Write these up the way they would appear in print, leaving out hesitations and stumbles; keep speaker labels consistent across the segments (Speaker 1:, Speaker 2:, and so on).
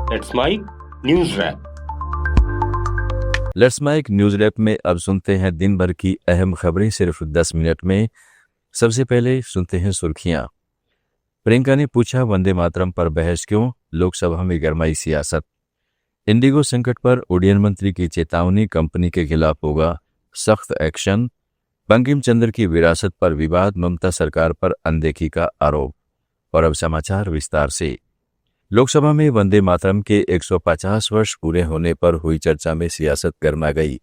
Speaker 1: Let's mic news wrap.
Speaker 2: Let's mic news wrap में अब सुनते हैं दिन भर की अहम खबरें सिर्फ 10 मिनट में। सबसे पहले सुनते हैं सुर्खियां। प्रियंका ने पूछा वंदे मातरम पर बहस क्यों, लोकसभा में गरमाई सियासत। इंडिगो संकट पर उड्डयन मंत्री की चेतावनी, कंपनी के खिलाफ होगा सख्त एक्शन। बंकिम चंद्र की विरासत पर विवाद, ममता सरकार पर अनदेखी का आरोप। और अब समाचार विस्तार से। लोकसभा में वंदे मातरम के 150 वर्ष पूरे होने पर हुई चर्चा में सियासत गरमा गई।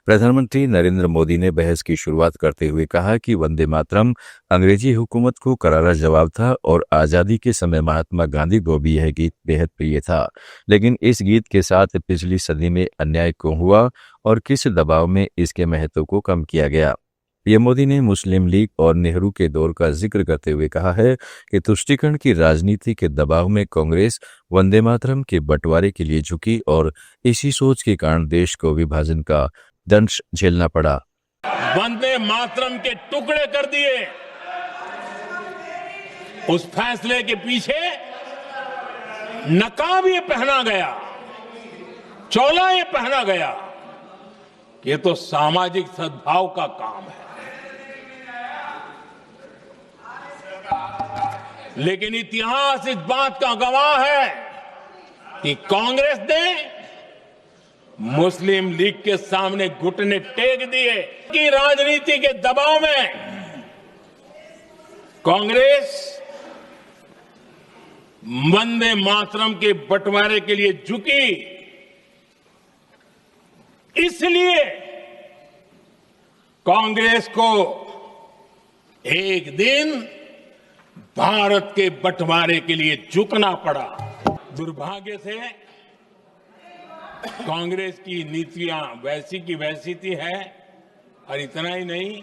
Speaker 2: प्रधानमंत्री नरेंद्र मोदी ने बहस की शुरुआत करते हुए कहा कि वंदे मातरम अंग्रेजी हुकूमत को करारा जवाब था और आजादी के समय महात्मा गांधी को भी यह गीत बेहद प्रिय था। लेकिन इस गीत के साथ पिछली सदी में अन्याय क्यों हुआ और किस दबाव में इसके महत्व को कम किया गया। पीएम मोदी ने मुस्लिम लीग और नेहरू के दौर का जिक्र करते हुए कहा है कि तुष्टीकरण की राजनीति के दबाव में कांग्रेस वंदे मातरम के बंटवारे के लिए झुकी और इसी सोच के कारण देश को विभाजन का दंश झेलना पड़ा।
Speaker 3: वंदे मातरम के टुकड़े कर दिए। उस फैसले के पीछे नकाब ये पहना गया, चोला ये पहना गया। ये तो सामाजिक सद्भाव का काम है। लेकिन इतिहास इस बात का गवाह है कि कांग्रेस ने मुस्लिम लीग के सामने घुटने टेक दिए कि राजनीति के दबाव में कांग्रेस वंदे मातरम के बंटवारे के लिए झुकी। इसलिए कांग्रेस को एक दिन भारत के बंटवारे के लिए झुकना पड़ा। दुर्भाग्य से कांग्रेस की नीतियां वैसी की वैसी थी है। और इतना ही नहीं,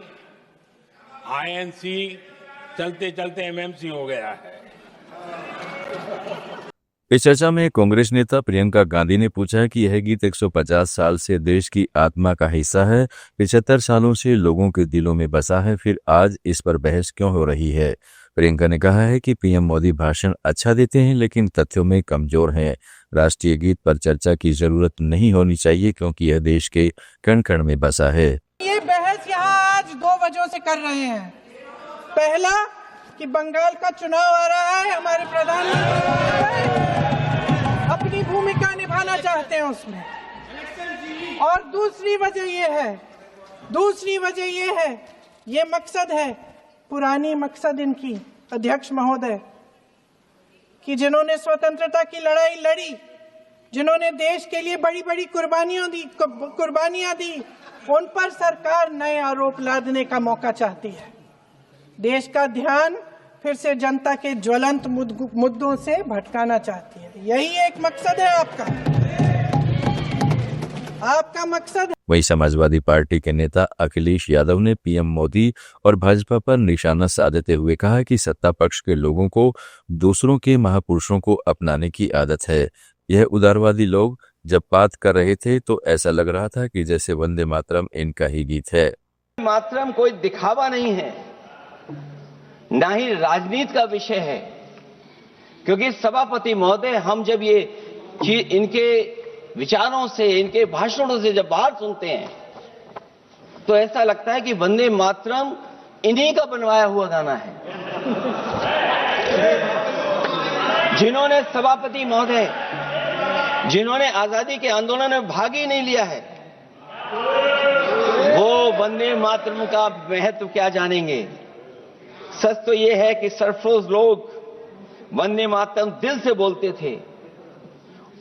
Speaker 3: आईएनसी चलते चलते एमएमसी हो गया है।
Speaker 2: इस चर्चा में कांग्रेस नेता प्रियंका गांधी ने पूछा कि यह गीत 150 साल से देश की आत्मा का हिस्सा है, 75 सालों से लोगों के दिलों में बसा है, फिर आज इस पर बहस क्यों हो रही है। प्रियंका ने कहा है कि पीएम मोदी भाषण अच्छा देते हैं लेकिन तथ्यों में कमजोर हैं। राष्ट्रीय गीत पर चर्चा की जरूरत नहीं होनी चाहिए क्योंकि यह देश के कण कण में बसा है।
Speaker 4: ये बहस यहाँ आज 2 वजहों से कर रहे हैं। पहला कि बंगाल का चुनाव आ रहा है, हमारे प्रधानमंत्री अपनी भूमिका निभाना चाहते हैं उसमें। और दूसरी वजह ये है, ये मकसद है, पुरानी मकसद इनकी अध्यक्ष महोदय, कि जिन्होंने स्वतंत्रता की लड़ाई लड़ी, जिन्होंने देश के लिए बड़ी बड़ी कुर्बानियां दी, उन पर सरकार नए आरोप लादने का मौका चाहती है। देश का ध्यान फिर से जनता के ज्वलंत मुद्दों से भटकाना चाहती है। यही एक मकसद है आपका मकसद।
Speaker 2: वहीं समाजवादी पार्टी के नेता अखिलेश यादव ने पीएम मोदी और भाजपा पर निशाना साधते हुए कहा कि सत्ता पक्ष के लोगों को दूसरों के महापुरुषों को अपनाने की आदत है। यह उदारवादी लोग जब बात कर रहे थे तो ऐसा लग रहा था कि जैसे वंदे मातरम इनका ही गीत है।
Speaker 5: मातरम कोई दिखावा नहीं है, ना ही राजनीति का विषय है। क्योंकि सभापति महोदय, हम जब ये चीज इनके विचारों से, इनके भाषणों से जब बाहर सुनते हैं तो ऐसा लगता है कि वंदे मातरम इन्हीं का बनवाया हुआ गाना है। जिन्होंने सभापति महोदय, जिन्होंने आजादी के आंदोलन में भाग ही नहीं लिया है, वो वंदे मातरम का महत्व क्या जानेंगे। सच तो ये है कि सरफरोश लोग वंदे मातरम दिल से बोलते थे।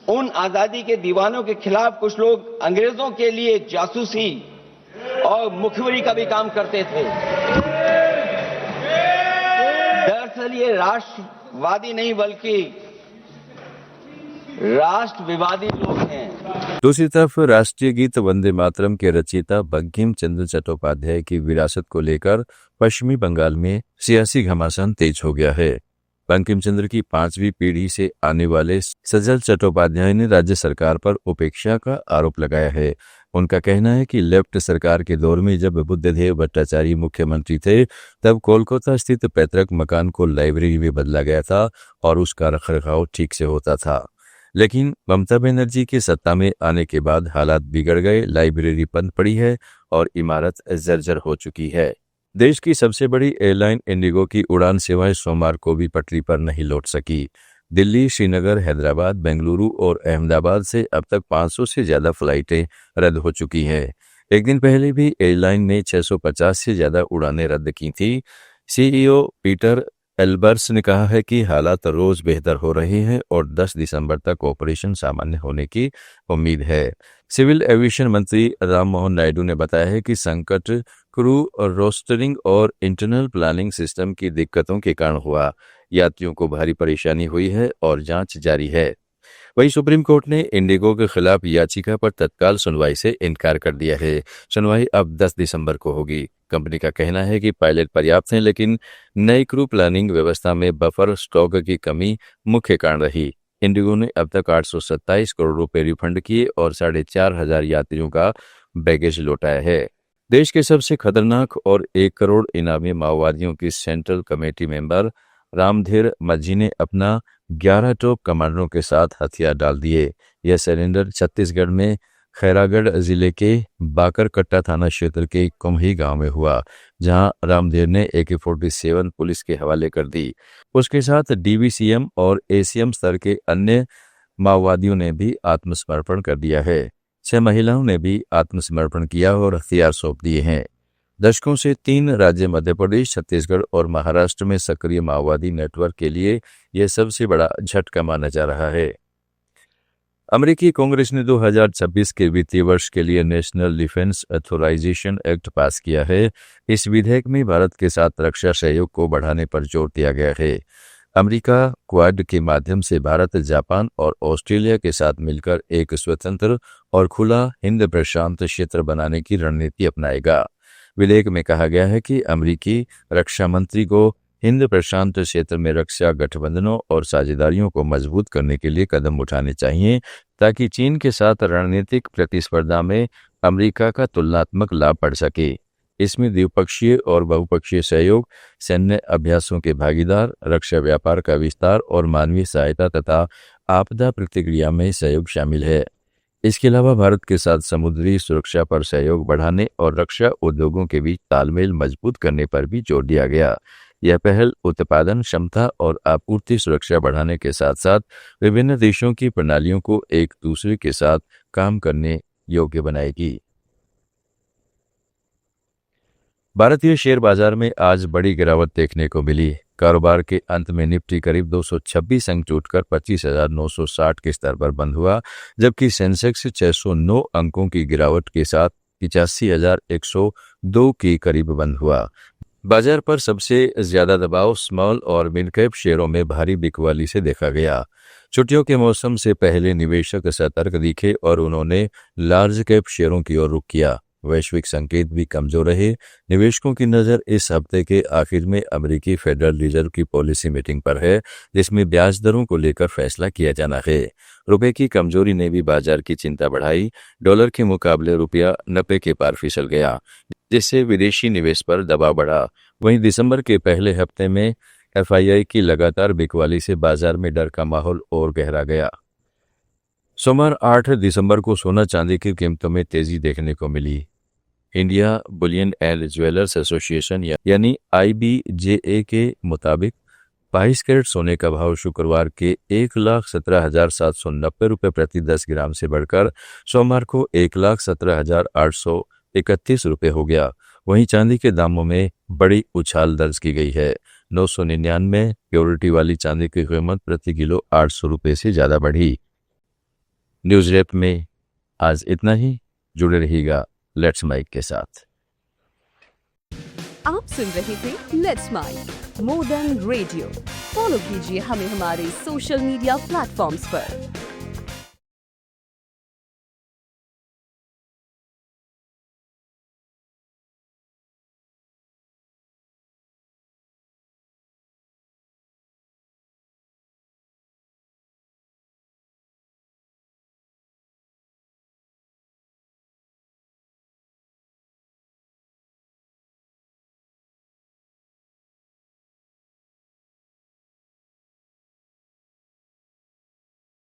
Speaker 5: उन आजादी के दीवानों के खिलाफ कुछ लोग अंग्रेजों के लिए जासूसी और मुखबिरी का भी काम करते थे। दरअसल ये राष्ट्रवादी नहीं बल्कि राष्ट्रविवादी लोग हैं।
Speaker 2: दूसरी तरफ राष्ट्रीय गीत वंदे मातरम के रचयिता बंकिम चंद्र चट्टोपाध्याय की विरासत को लेकर पश्चिमी बंगाल में सियासी घमासान तेज हो गया है। बंकिम चंद्र की 5वीं पीढ़ी से आने वाले सजल चट्टोपाध्याय ने राज्य सरकार पर उपेक्षा का आरोप लगाया है। उनका कहना है कि लेफ्ट सरकार के दौर में जब बुद्धदेव भट्टाचार्य मुख्यमंत्री थे तब कोलकाता स्थित पैतृक मकान को लाइब्रेरी में बदला गया था और उसका रखरखाव ठीक से होता था। लेकिन ममता बनर्जी के सत्ता में आने के बाद हालात बिगड़ गए, लाइब्रेरी बंद पड़ी है और इमारत जर्जर हो चुकी है। देश की सबसे बड़ी एयरलाइन इंडिगो की उड़ान सेवाएं सोमवार को भी पटरी पर नहीं लौट सकी। दिल्ली, श्रीनगर, हैदराबाद, बेंगलुरु और अहमदाबाद से अब तक 500 से ज्यादा फ्लाइटें रद्द हो चुकी हैं। एक दिन पहले भी एयरलाइन ने 650 से ज्यादा उड़ानें रद्द की थी। सीईओ पीटर एल्बर्स ने कहा है कि हालात रोज बेहतर हो रहे हैं और 10 दिसंबर तक ऑपरेशन सामान्य होने की उम्मीद है। सिविल एविएशन मंत्री राम मोहन नायडू ने बताया है कि संकट क्रू रोस्टरिंग और इंटरनल प्लानिंग सिस्टम की दिक्कतों के कारण हुआ। यात्रियों को भारी परेशानी हुई है और जांच जारी है। वहीं सुप्रीम कोर्ट ने इंडिगो के खिलाफ याचिका पर तत्काल सुनवाई से इनकार कर दिया है। सुनवाई अब 10 दिसंबर को होगी। कंपनी का कहना है कि पायलट पर्याप्त हैं, लेकिन नई क्रू प्लानिंग व्यवस्था में बफर स्टॉक की कमी मुख्य कारण रही। इंडिगो ने अब तक 827 करोड़ रुपए रिफंड किए और 4,500 यात्रियों का बैगेज लौटाया है। देश के सबसे खतरनाक और 1 करोड़ इनामी माओवादियों की सेंट्रल कमेटी मेंबर रामधीर मज्जी ने अपना 11 टॉप कमांडरों के साथ हथियार डाल दिए। यह सरेंडर छत्तीसगढ़ में खैरागढ़ जिले के बाकरकट्टा थाना क्षेत्र के कुम्ही गांव में हुआ, जहां रामधीर ने AK-47 पुलिस के हवाले कर दी। उसके साथ DVCM और ACM स्तर के अन्य माओवादियों ने भी आत्मसमर्पण कर दिया है। 6 महिलाओं ने भी आत्मसमर्पण किया और हथियार सौंप दिए हैं। दशकों से 3 राज्य मध्य प्रदेश, छत्तीसगढ़ और महाराष्ट्र में सक्रिय माओवादी नेटवर्क के लिए यह सबसे बड़ा झटका माना जा रहा है। अमेरिकी कांग्रेस ने 2026 के वित्तीय वर्ष के लिए National Defense Authorization Act pass किया है। इस विधेयक में भारत के साथ रक्षा सहयोग को बढ़ाने पर जोर दिया गया है। अमेरिका क्वाड के माध्यम से भारत, जापान और ऑस्ट्रेलिया के साथ मिलकर एक स्वतंत्र और खुला हिंद प्रशांत क्षेत्र बनाने की रणनीति अपनाएगा। विधेयक में कहा गया है कि अमेरिकी रक्षा मंत्री को हिंद प्रशांत क्षेत्र में रक्षा गठबंधनों और साझेदारियों को मजबूत करने के लिए कदम उठाने चाहिए, ताकि चीन के साथ रणनीतिक प्रतिस्पर्धा में अमेरिका का तुलनात्मक लाभ बढ़ सके। इसमें द्विपक्षीय और बहुपक्षीय सहयोग, सैन्य अभ्यासों के भागीदार, रक्षा व्यापार का विस्तार और मानवीय सहायता तथा आपदा प्रतिक्रिया में सहयोग शामिल है। इसके अलावा भारत के साथ समुद्री सुरक्षा पर सहयोग बढ़ाने और रक्षा उद्योगों के बीच तालमेल मजबूत करने पर भी जोर दिया गया। यह पहल उत्पादन क्षमता और आपूर्ति सुरक्षा बढ़ाने के साथ साथ विभिन्न देशों की प्रणालियों को एक दूसरे के साथ काम करने योग्य बनाएगी। भारतीय शेयर बाजार में आज बड़ी गिरावट देखने को मिली। कारोबार के अंत में निफ्टी करीब 226 अंक टूटकर 25,960 के स्तर पर बंद हुआ, जबकि सेंसेक्स 609 अंकों की गिरावट के साथ 85,102 के करीब बंद हुआ। बाजार पर सबसे ज्यादा दबाव स्मॉल और मिड कैप शेयरों में भारी बिकवाली से देखा गया। छुट्टियों के मौसम से पहले निवेशक सतर्क दिखे और उन्होंने लार्ज कैप शेयरों की ओर रुख किया। वैश्विक संकेत भी कमजोर रहे। निवेशकों की नजर इस हफ्ते के आखिर में अमेरिकी फेडरल रिजर्व की पॉलिसी मीटिंग पर है, जिसमें ब्याज दरों को लेकर फैसला किया जाना है। रुपए की कमजोरी ने भी बाजार की चिंता बढ़ाई। डॉलर के मुकाबले रुपया 90 के पार फिसल गया, जिससे विदेशी निवेश पर दबाव बढ़ा। वहीं दिसंबर के पहले हफ्ते में FII की लगातार बिकवाली से बाजार में डर का माहौल और गहरा गया। सोमवार 8 दिसंबर को सोना चांदी की कीमतों में तेजी देखने को मिली। India bullion and jewellers association यानी IBJA के मुताबिक 22 कैरेट सोने का भाव शुक्रवार के 1,17,790 रुपये प्रति 10 ग्राम से बढ़कर सोमवार को 1,17,831 रुपये हो गया। वहीं चांदी के दामों में बड़ी उछाल दर्ज की गई है। 999 प्योरिटी वाली चांदी की कीमत प्रति किलो 800 रुपये से ज्यादा बढ़ी। न्यूज रैप में आज इतना ही। जुड़े रहिएगा लेट्स माइक के साथ।
Speaker 6: आप सुन रहे थे let's mic more than radio. Follow कीजिए हमें हमारे सोशल मीडिया प्लेटफॉर्म्स पर।